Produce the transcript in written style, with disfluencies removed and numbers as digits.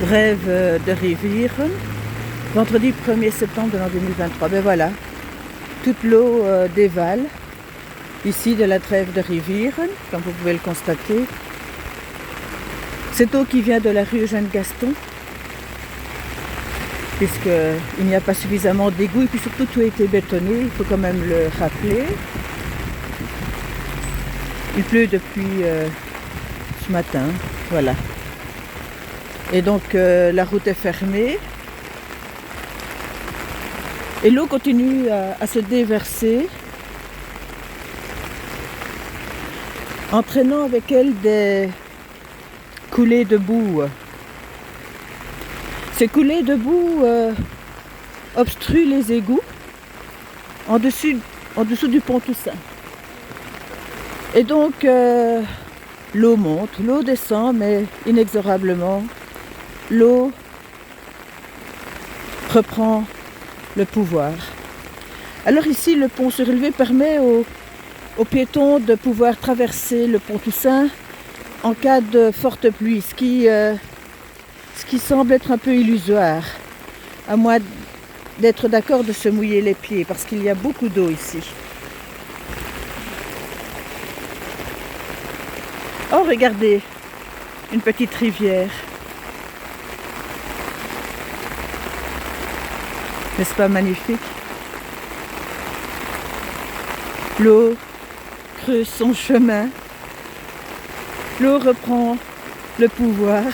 Rêve de Rivieren, vendredi 1er septembre de l'an 2023. Ben voilà, toute l'eau dévale ici de la Trève de Rivieren, comme vous pouvez le constater. Cette eau qui vient de la rue Eugène Gaston, puisqu'il n'y a pas suffisamment d'égouts et puis surtout tout a été bétonné, il faut quand même le rappeler. Il pleut depuis ce matin, voilà. Et donc la route est fermée. Et l'eau continue à se déverser, entraînant avec elle des coulées de boue. Ces coulées de boue obstruent les égouts en dessous du pont Toussaint. Et donc l'eau monte, l'eau descend, mais inexorablement, l'eau reprend le pouvoir. Alors ici, le pont surélevé permet aux piétons de pouvoir traverser le pont Toussaint en cas de forte pluie, ce qui semble être un peu illusoire, à moins d'être d'accord de se mouiller les pieds, parce qu'il y a beaucoup d'eau ici. Oh, regardez, une petite rivière. N'est-ce pas magnifique? L'eau creuse son chemin. L'eau reprend le pouvoir.